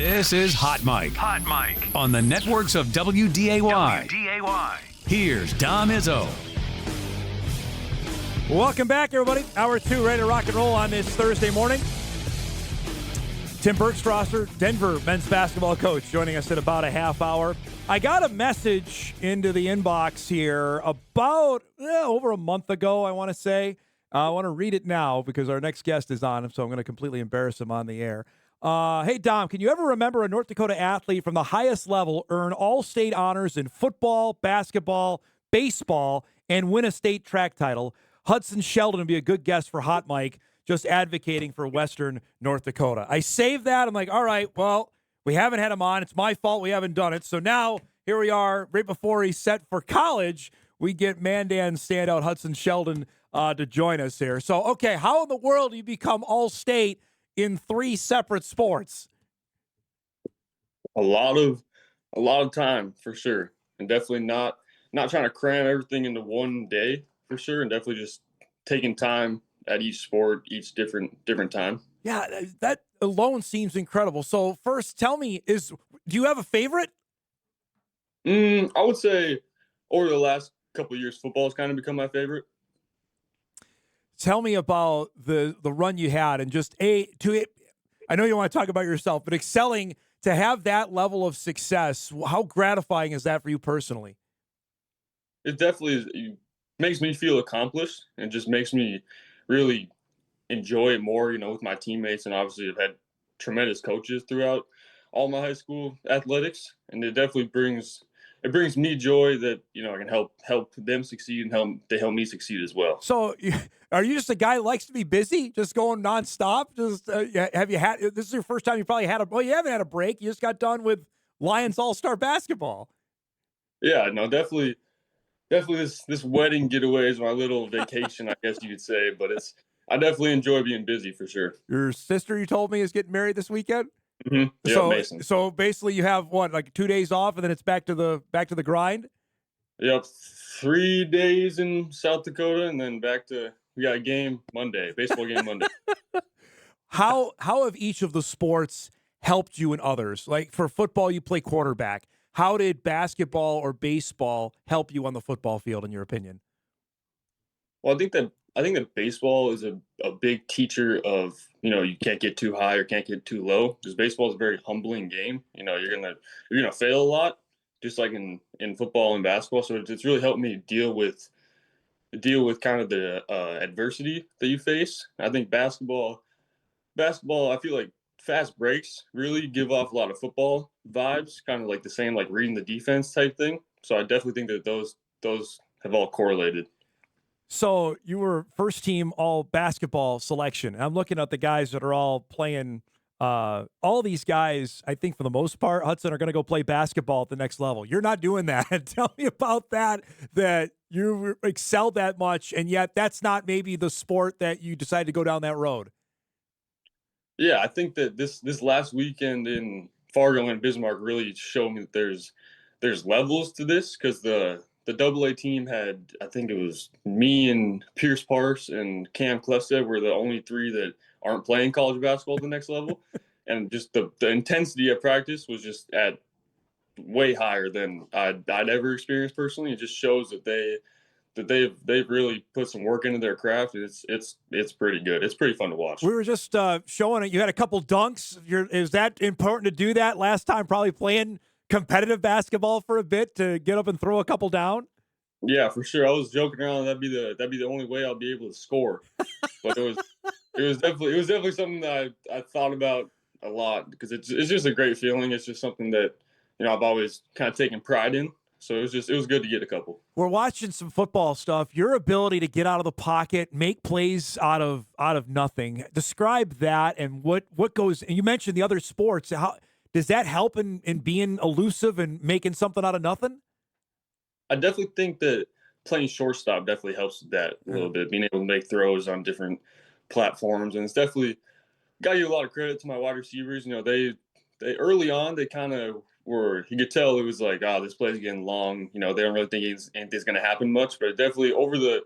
This is Hot Mic. Hot Mic. On the networks of WDAY. Here's Dom Izzo. Welcome back, everybody. Hour 2, ready to rock and roll on this Thursday morning. Tim Bergstrasser, Denver men's basketball coach, joining us in about a half hour. I got a message into the inbox here about over a month ago, I want to say. I want to read it now because our next guest is on, so I'm going to completely embarrass him on the air. Hey, Dom, can you ever remember a North Dakota athlete from the highest level earn all-state honors in football, basketball, baseball, and win a state track title? Hudsen Sheldon would be a good guest for Hot Mic, just advocating for Western North Dakota. I saved that. I'm like, all right, well, we haven't had him on. It's my fault we haven't done it. So now here we are, right before he's set for college, we get Mandan standout Hudsen Sheldon to join us here. So, okay, how in the world do you become all-state in 3 separate sports? A lot of time for sure, and definitely not trying to cram everything into one day for sure, and definitely just taking time at each sport, each different time. Yeah, that alone seems incredible. So first, tell me, do you have a favorite? I would say over the last couple of years, football has kind of become my favorite. Tell me about the run you had, and just I know you want to talk about yourself, but excelling to have that level of success. How gratifying is that for you personally? It definitely makes me feel accomplished, and just makes me really enjoy it more, with my teammates. And obviously I've had tremendous coaches throughout all my high school athletics, and it definitely brings me joy that, I can help them succeed, and they help me succeed as well. So are you just a guy who likes to be busy, just going nonstop? Just have you had, this is your first time you probably had you haven't had a break. You just got done with Lions All-Star basketball. Yeah, no, definitely this wedding getaway is my little vacation, I guess you could say, but I definitely enjoy being busy for sure. Your sister, you told me, is getting married this weekend? Mm-hmm. Yeah, Mason. So basically you have like 2 days off, and then it's back to the grind? Yep, 3 days in South Dakota, and then we got a game Monday, baseball game Monday. How have each of the sports helped you and others? Like for football, you play quarterback. How did basketball or baseball help you on the football field, in your opinion? Well, I think that baseball is a big teacher of, you can't get too high or can't get too low, because baseball is a very humbling game. You're gonna fail a lot, just like in football and basketball. So it's really helped me deal with kind of the adversity that you face. I think basketball, I feel like fast breaks really give off a lot of football vibes, kind of like the same, like reading the defense type thing. So I definitely think that those have all correlated. So you were first team all basketball selection. I'm looking at the guys that are all playing. All these guys, I think for the most part, Hudsen, are going to go play basketball at the next level. You're not doing that. Tell me about that you excelled that much, and yet that's not maybe the sport that you decided to go down that road. Yeah, I think that this last weekend in Fargo and Bismarck really showed me that there's levels to this, because the AA team had, I think it was me and Pierce Parks and Cam Klefstedt were the only 3 that aren't playing college basketball at the next level. And just the intensity of practice was just at way higher than I'd ever experienced personally. It just shows that they've really put some work into their craft. It's pretty good. It's pretty fun to watch. We were just showing it. You had a couple dunks. Is that important to do that last time, probably playing competitive basketball for a bit, to get up and throw a couple down? Yeah, for sure. I was joking around that'd be the only way I'll be able to score. But it was definitely something that I thought about a lot, because it's just a great feeling. It's just something that I've always kind of taken pride in. So it was good to get a couple. We're watching some football stuff. Your ability to get out of the pocket, make plays out of nothing. Describe that, and what goes. And you mentioned the other sports. How does that help in being elusive and making something out of nothing? I definitely think that playing shortstop definitely helps with that a little bit, being able to make throws on different platforms. And it's definitely got to give a lot of credit to my wide receivers. They early on, they kind of were, you could tell it was like, this play's getting long. They don't really think anything's going to happen much. But definitely over the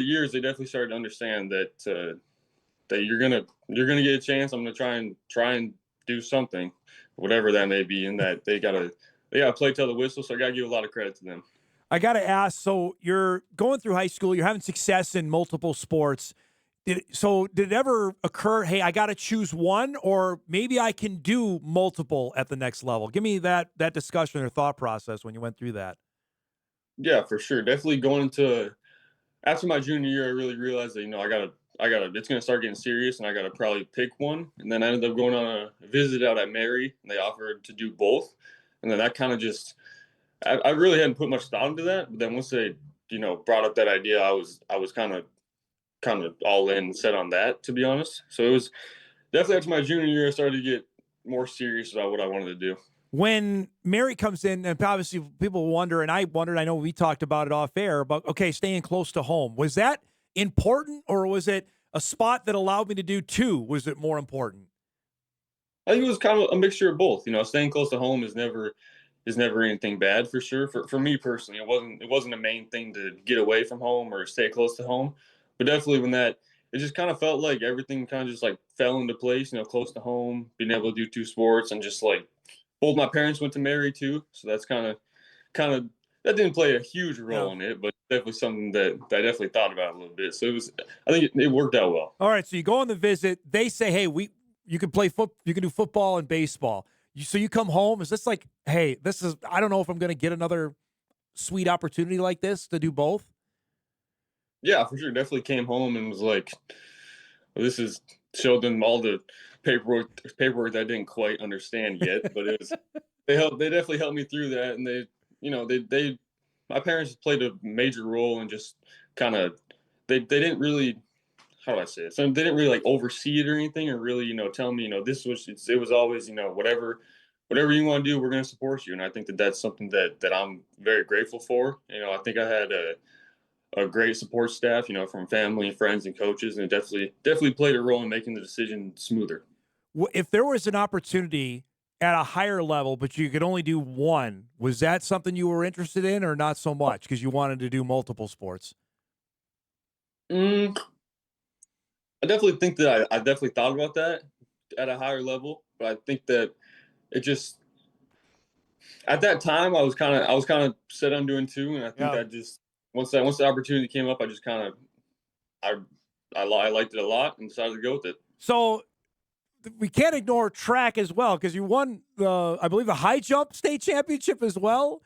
years, they definitely started to understand that you're gonna get a chance. I'm gonna try and do something, whatever that may be, and that they gotta play till the whistle. So I gotta give a lot of credit to them. I got to ask, so you're going through high school, you're having success in multiple sports. Did it ever occur, hey, I got to choose one, or maybe I can do multiple at the next level? Give me that discussion or thought process when you went through that. Yeah, for sure. Definitely going into after my junior year, I really realized that it's gonna start getting serious, and I gotta probably pick one. And then I ended up going on a visit out at Mary, and they offered to do both. And then that kind of just I really hadn't put much thought into that. But then once they brought up that idea, I was kind of all in set on that, to be honest. So it was definitely after my junior year I started to get more serious about what I wanted to do. When Mary comes in, and obviously people wonder, and I wondered, I know we talked about it off air, about, okay, staying close to home. Was that important, or was it a spot that allowed me to do two? Was it more important? I think it was kind of a mixture of both. Staying close to home is never anything bad, for sure. For me personally, it wasn't a main thing to get away from home or stay close to home. But definitely when that it just kind of felt like everything kind of just like fell into place, close to home, being able to do two sports, and just like both my parents went to Mary too. So that's kind of that didn't play a huge role in it, but definitely something that I definitely thought about a little bit. So I think it worked out well. All right, so you go on the visit. They say, hey, you can you can do football and baseball. So you come home. Is this like, hey, I don't know if I'm going to get another sweet opportunity like this to do both? Yeah, for sure. Definitely came home and was like, well, showed them all the paperwork that I didn't quite understand yet, but they definitely helped me through that. And they my parents played a major role in just kind of, they didn't really, how do I say it? So they didn't really like oversee it or anything, or really, tell me, it was always, whatever you want to do, we're going to support you. And I think that that's something that I'm very grateful for. I think I had a great support staff, from family and friends and coaches, and it definitely played a role in making the decision smoother. If there was an opportunity at a higher level, but you could only do one, was that something you were interested in, or not so much because you wanted to do multiple sports? I definitely think that I definitely thought about that at a higher level, but I think that it just at that time I was kind of set on doing two, and I think that just once the opportunity came up, I just kind of I liked it a lot and decided to go with it. So we can't ignore track as well, because you won I believe the high jump state championship as well.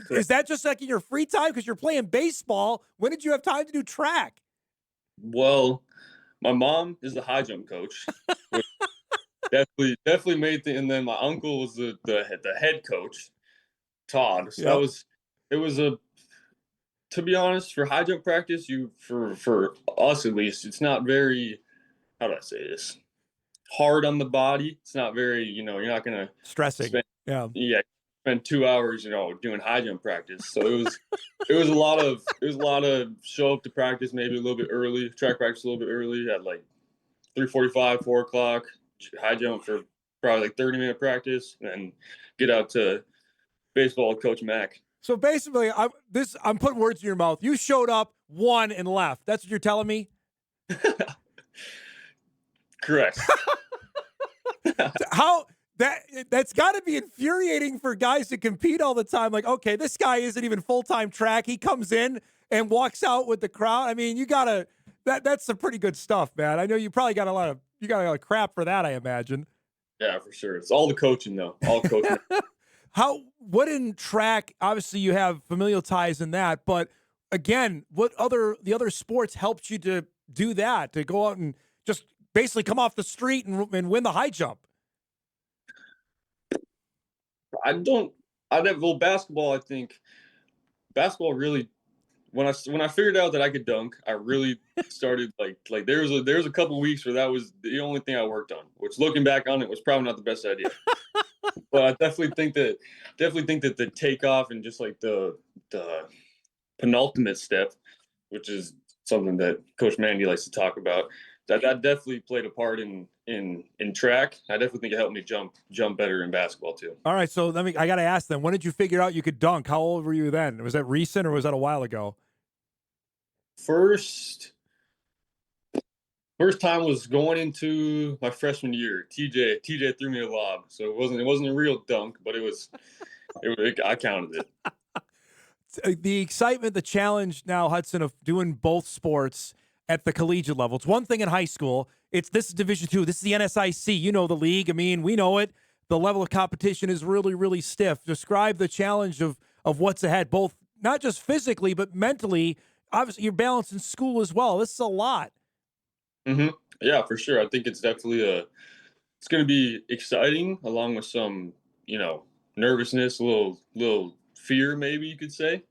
Is that just like in your free time because you're playing baseball? When did you have time to do track? Well, my mom is the high jump coach, which definitely made and then my uncle was the head coach, Todd. So it was to be honest, for high jump practice, for us at least, it's not very, how do I say this, hard on the body. It's not very, you're not gonna Stressing. spend 2 hours, doing high jump practice. So it was a lot of show up to practice maybe a little bit early, track practice a little bit early at like 3:45, 4 o'clock, high jump for probably like 30-minute practice, and then get out to baseball with Coach Mack. So basically, I'm putting words in your mouth. You showed up, won, and left. That's what you're telling me? Correct. That's got to be infuriating for guys to compete all the time. Like, okay, this guy isn't even full-time track. He comes in and walks out with the crowd. I mean, that's some pretty good stuff, man. I know you probably got a lot of crap for that, I imagine. Yeah, for sure. It's all the coaching though. All coaching. What in track, obviously you have familial ties in that, but again, the other sports helped you to do that, to go out and just basically come off the street and win the high jump? Basketball, I think basketball really, when I figured out that I could dunk, I really started like there was a couple weeks where that was the only thing I worked on, which looking back on it was probably not the best idea. But I definitely think that the takeoff and just like the penultimate step, which is something that Coach Mandy likes to talk about, that definitely played a part in track. I definitely think it helped me jump better in basketball too. All right, so I got to ask then, when did you figure out you could dunk? How old were you then? Was that recent or was that a while ago? First First time was going into my freshman year. TJ threw me a lob, so it wasn't a real dunk, but I counted it. The excitement, the challenge now, Hudson, of doing both sports at the collegiate level. It's one thing in high school. This is Division II. This is the NSIC. You know the league. I mean, we know it. The level of competition is really, really stiff. Describe the challenge of what's ahead, both not just physically, but mentally. Obviously, you're balancing school as well. This is a lot. Mm-hmm. Yeah, for sure. I think it's definitely it's going to be exciting, along with some, nervousness, a little fear, maybe you could say.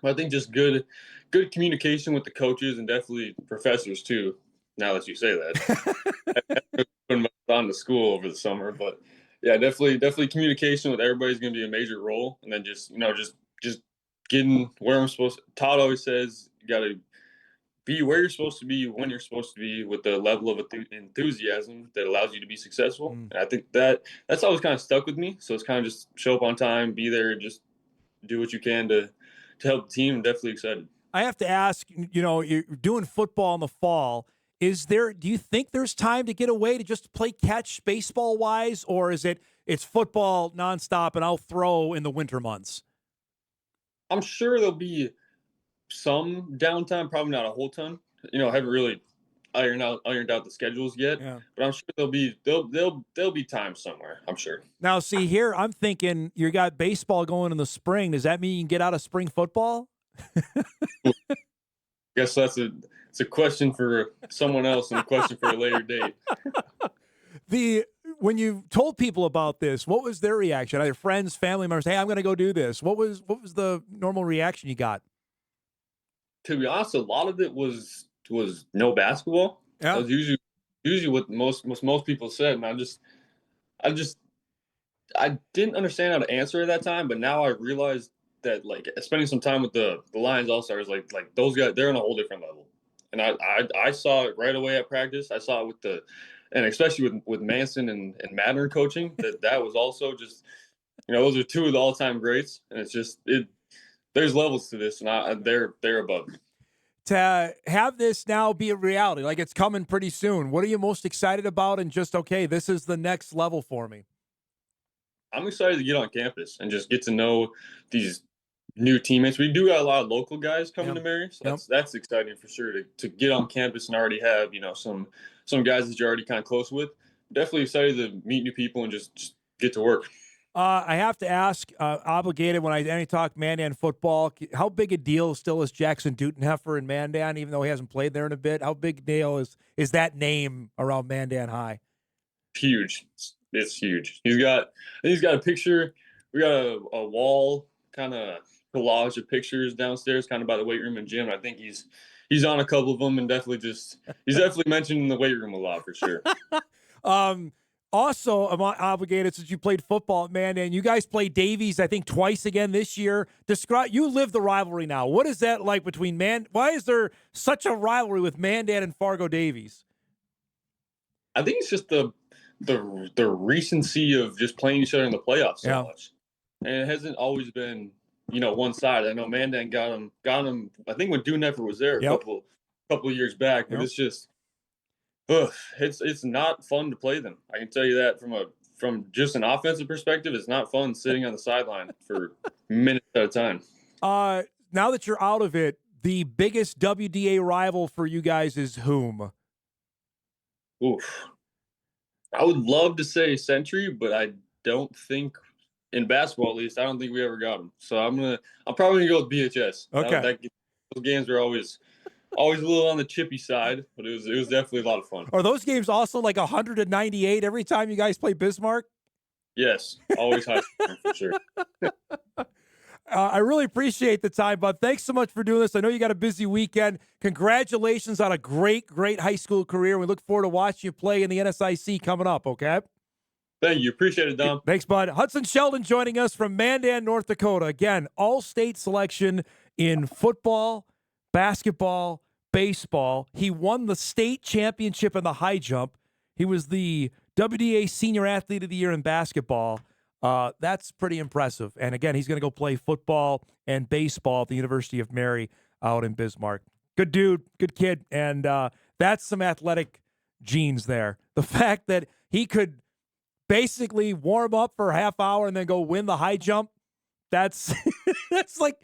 But I think just good communication with the coaches and definitely professors too. Now that you say that, been on to school over the summer, but yeah, definitely communication with everybody is going to be a major role, and then just getting where I'm supposed. Todd always says you got to be where you're supposed to be when you're supposed to be with the level of enthusiasm that allows you to be successful. And I think that's always kind of stuck with me. So it's kind of just show up on time, be there, and just do what you can to help the team. I'm definitely excited. I have to ask, you're doing football in the fall. Do you think there's time to get away to just play catch baseball wise, or it's football nonstop and I'll throw in the winter months? I'm sure there'll be some downtime, probably not a whole ton. I haven't really ironed out the schedules yet, but I'm sure there'll be time somewhere. I'm sure. Now, see here, I'm thinking you got baseball going in the spring. Does that mean you can get out of spring football? Guess it's a question for someone else and a question for a later date. When you told people about this, what was their reaction? Either friends, family members, hey, I'm going to go do this. What was the normal reaction you got? To be honest, a lot of it was no basketball. Yeah. That was usually what most people said, and I didn't understand how to answer at that time, but now I realized that spending some time with the Lions All-Stars, like those guys, they're on a whole different level. And I saw it right away at practice. I saw it and especially with Manson and Mandan coaching, that was also just, those are two of the all-time greats. And it's just, there's levels to this, and they're above me. To have this now be a reality, like it's coming pretty soon, what are you most excited about? And just, okay, this is the next level for me. I'm excited to get on campus and just get to know these new teammates. We do got a lot of local guys coming to Mary, so that's exciting for sure to get on campus and already have some guys that you're already kind of close with. Definitely excited to meet new people and just get to work. I have to ask, obligated when I talk Mandan football, how big a deal still is Jackson Dutenheffer in Mandan, even though he hasn't played there in a bit? How big a deal is that name around Mandan High? Huge. It's huge. He's got a picture. We got a wall kind of collage of pictures downstairs, kind of by the weight room and gym. I think he's on a couple of them, and he's definitely mentioned in the weight room a lot for sure. Also, I'm obligated, since you played football at Mandan, you guys played Davies, I think, twice again this year. You live the rivalry now. What is that like between why is there such a rivalry with Mandan and Fargo Davies? I think it's just the recency of just playing each other in the playoffs so much. And it hasn't always been, one side. I know Mandan got him, I think when Dutenheffer was there a couple of years back, but it's just, it's not fun to play them. I can tell you that from just an offensive perspective, it's not fun sitting on the sideline for minutes at a time. Now that you're out of it, the biggest WDA rival for you guys is whom? Oof. I would love to say Century, but I don't think, in basketball at least, I don't think we ever got them. So I'm probably gonna go with BHS. Okay. Those games were always a little on the chippy side, but it was definitely a lot of fun. Are those games also like 198 every time you guys play Bismarck? Yes, always high for sure. I really appreciate the time, bud. Thanks so much for doing this. I know you got a busy weekend. Congratulations on a great, great high school career. We look forward to watching you play in the NSIC coming up, okay? Thank you. Appreciate it, Dom. Thanks, bud. Hudsen Sheldon joining us from Mandan, North Dakota. Again, all-state selection in football, basketball, baseball. He won the state championship in the high jump. He was the WDA Senior Athlete of the Year in basketball. That's pretty impressive. And again, he's going to go play football and baseball at the University of Mary out in Bismarck. Good dude, good kid. And That's some athletic genes there. The fact that he could basically warm up for a half hour and then go win the high jump, that's that's like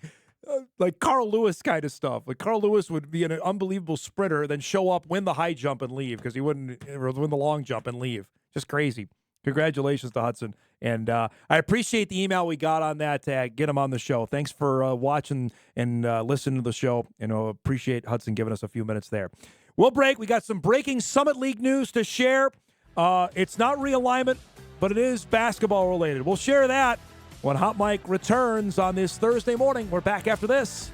Carl Lewis kind of stuff. Like Carl Lewis would be an unbelievable sprinter, then show up, win the high jump, and leave because he wouldn't win the long jump and leave. Just crazy. Congratulations to Hudsen. And I appreciate the email we got on that to get him on the show. Thanks for watching and listening to the show. And appreciate Hudsen giving us a few minutes there. We'll break. We got some breaking Summit League news to share. It's not realignment, but it is basketball related. We'll share that when Hot Mike returns on this Thursday morning. We're back after this.